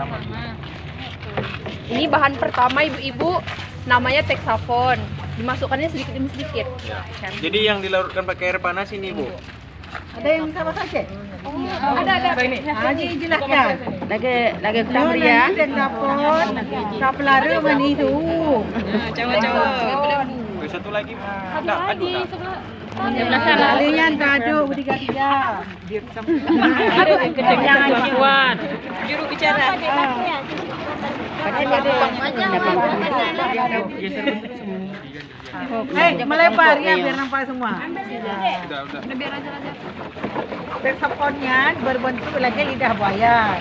pertama. Ini bahan pertama ibu-ibu, namanya Texafon. Dimasukkannya sedikit demi sedikit. Ya. Jadi yang dilarutkan pakai air panas ini, Bu. Ada yang sama saja? Ada. Haji jelaskan. Lagi kurang meriah. Texafon, kapelaru mani itu. Satu lagi. Aduh. Kalian gaduh bertiga-tiga. Jangan kuat. Juru bicara. Melebar ya biar nampak semua. Udah. Biar aja. Texafonnya berbentuk lagi lidah buaya.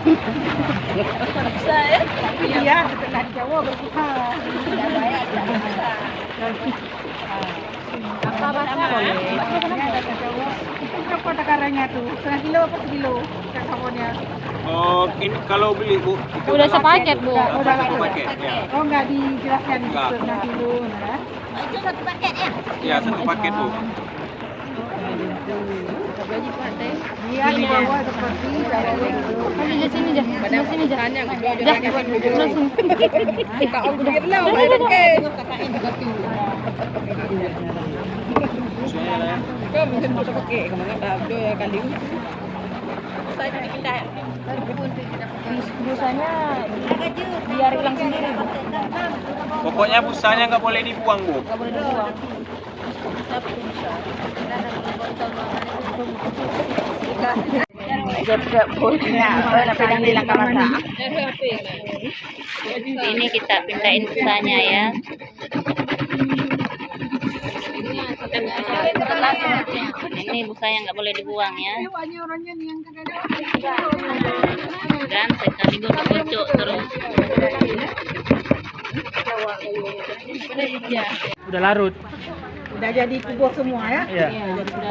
Iya, setelah di Jawa berbuka. Lidah buaya. Apa boleh? Berapa takarannya tuh? Setengah kilo apa sekilo? Texafonnya? Oh, ini kalau beli, Bu. Itu Udah sepaket, Bu. Udah satu paket. Ya. Oh, nggak dijelaskan Nggak. setengah kilo, nah. Ya, satu paket, Bu. Dia dibawa seperti cara Sini jahannya. Musuhnya lah ya. Busanya biar hilang sendiri. Pokoknya busanya nggak boleh dibuang, Bu. Ini kita pindahin busanya ya. Ini busanya nggak boleh dibuang ya. Dan sekali gocok terus. Udah larut. udah jadi kubur semua ya. Iya.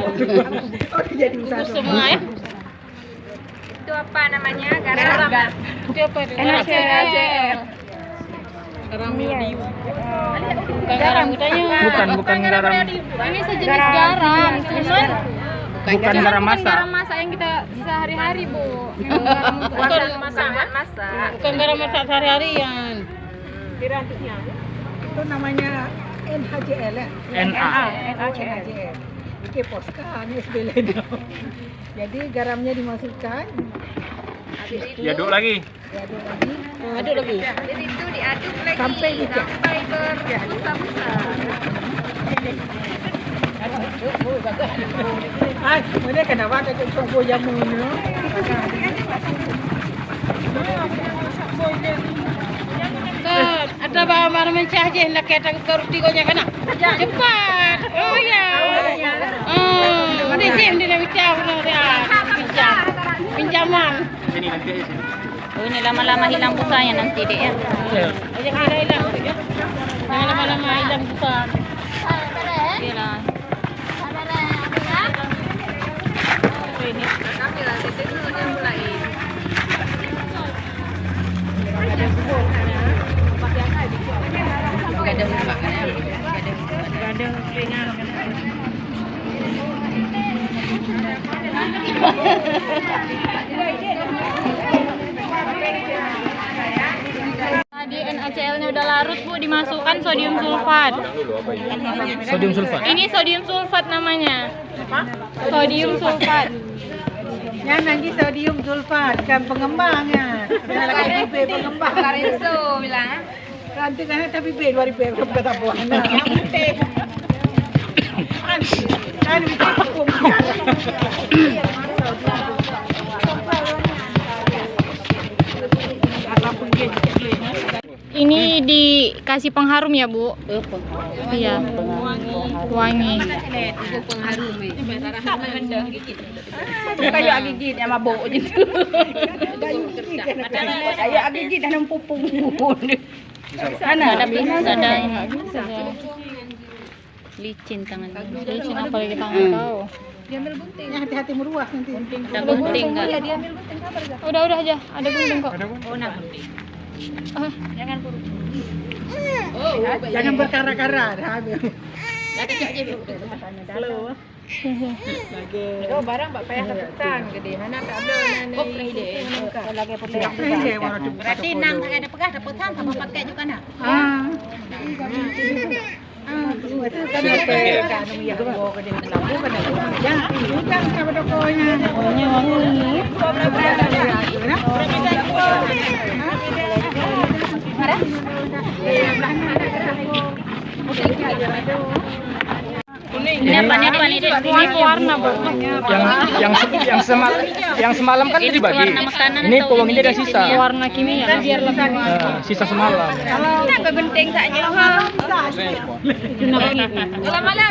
Oh, udah jadi usaha Semua ya. Itu apa namanya? Garam. Itu apa itu? NaCl. Garam medium. Garam katanya. Bukan garam. Ini sejenis garam, cuman Bukan garam masak. garam masak yang kita sehari-hari, Bu. Yang garam untuk masak. Bukan garam masak sehari-harian. itu namanya NaCl ya. NaCl. Oke, poskan SBL. Jadi garamnya dimasukkan, Diaduk lagi. diaduk lagi. Aduk lagi. Jadi itu diaduk lagi Sampai dicek. sampai berbusa-busa. Ah, mana kenapa ada coba jamu ni? Ada bahan mencah je nak kata roti gonya kana. Cepat. Oh ya. Oh, ini sim dia nak bincang pinjaman. Sini nanti aja sini. Oh, ini lama-lama hilang busanya nanti dek ya. Iya. Jangan hilang. Jangan lama-lama hilang busa. Iyalah. Kami lah titik dulu dia mulai. Tadi NaCl-nya udah larut, Bu, dimasukkan sodium sulfat. Sodium sulfat. Ini sodium sulfat namanya. Sodium sulfat. Yang nanti sodium sulfat kan pengembangnya. Lagi B pengembang. Lorenzo bilang. Nanti kan tapi B 2000 kata buana. Kan bisa hukum. Ini dikasih pengharum ya, Bu? Iya. Wangi. Kayu gigit yang mabuk gitu. Kayu gigit dan pupung. Ada pinus ada ini. Licin tangannya. Licin apalagi tangan kau. Ya, hati-hati meruas nanti. Ada gunting enggak? Udah aja, ada gunting kok. Oh, nah gunting. Jangan buru. Jangan berkara-kara. Ada cak je. Kau barang Mbak payah kepetan gede. Mana tak ada nana ide. Lagi putih. Berarti nang tak ada pegah ada pesan sama pakai juga nak. Itu kan kan yang bawa ke dalam lampu kan ya. Bukan sama tokonya. Wangi. Ini apa nih? Ini pewarna, Bu. Yang semalam kan udah dibagi. Ini pewanginya ada sisa. Warna kimia biar lebih Sisa semalam. Nak genting saja. Malam-malam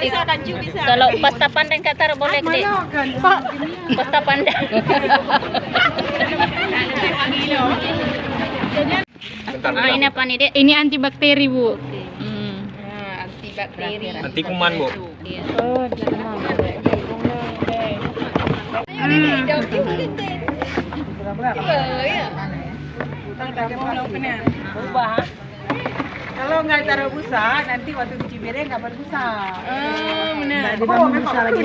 bisa kaju bisa. Kalau pasta pandang kata boleh gede. Pasta pandang. Ini apa nih, Dek? Ini antibakteri, Bu. Antibakteri. Anti kuman, Bu. Kalau nggak taruh busa, nanti waktu cuci piring nggak berbusa. Benar. Oh, busa lagi.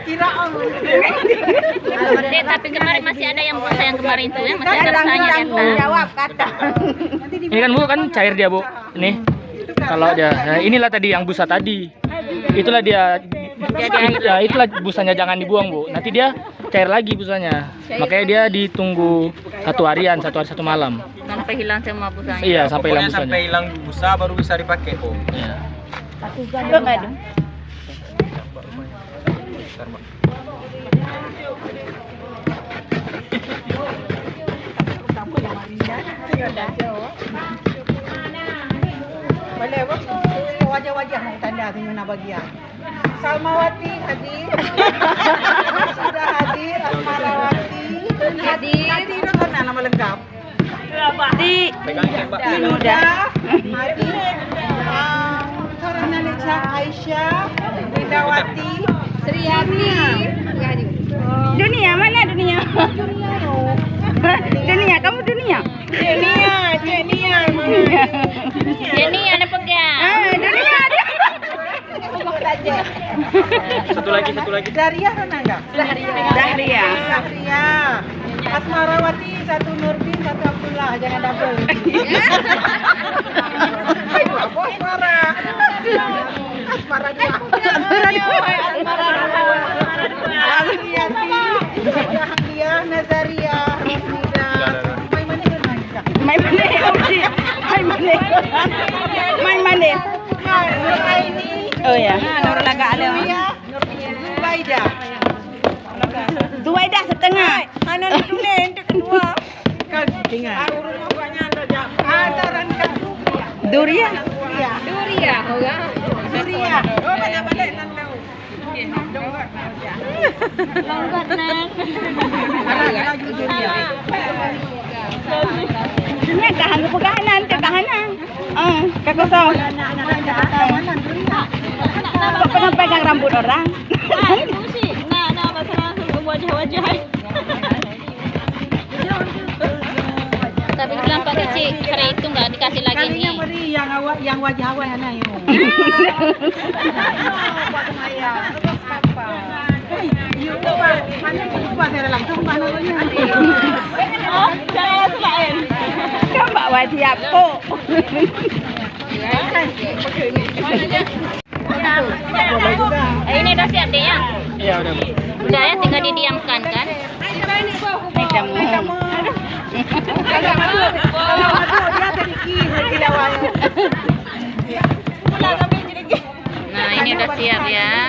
Kira Dek, tapi kemarin masih ada yang busa yang kemarin itu ya, masih ada busanya di atas. Ini kan Bu kan cair dia Bu. Ini kalau dia, nah, inilah tadi yang busa tadi. Itulah dia. Ya, itulah busanya jangan dibuang Bu. Nanti dia cair lagi busanya. Makanya dia ditunggu 1 harian, 1 hari 1 malam. Sampai hilang semua busanya. Iya sampai hilang Pokoknya busanya. sampai hilang busa baru bisa dipakai, Bu. Iya. boleh bu. Wajah-wajah yang tanda tanya bagian. Salmawati hadir. Sudah hadir. Asmarawati hadir. Hadir itu kan nama lengkap. Pegang tembak. Sudah hadir. Karena Lica Aisyah, Windawati, Sriati. Dunia mana dunia? Dunia, kamu dunia? Dunia. Dunia ada pegang. Dunia. Satu lagi. Daria mana enggak? Dahlia. Dahlia. Asmarawati, 1 Nurdin, 1 Abdullah, jangan double. Ayo, Asmara. Asmara dua. Dahlia, Nazaria, Rosnida. Main-main. Nuraini. Oh ya. Nurul agak ada. Zubaida. Zuwaidah setengah. Mana itu nih, yang kedua. Kan tinggal. Rumah banyak ada Ranka. Duria. Duria, enggak. Suria. Oh, banyak balik nanti. Longgar nak. Anak Suria. Dunia kekahanan. Kakosong. Mana Suria? Kok pernah pegang rambut orang? Nah, masalah wajah-wajah. Tapi bilang Pak kecil, hari itu nggak dikasih lagi Kalinya nih. beri yang wajah awak yang naik. Mana lupa saya langsung mana namanya. Oh, saya selain. Kan Mbak Wadi aku. Ini udah siap deh ya? Iya udah Bu. Udah ya, tinggal didiamkan kan? Nah, ini udah siap ya.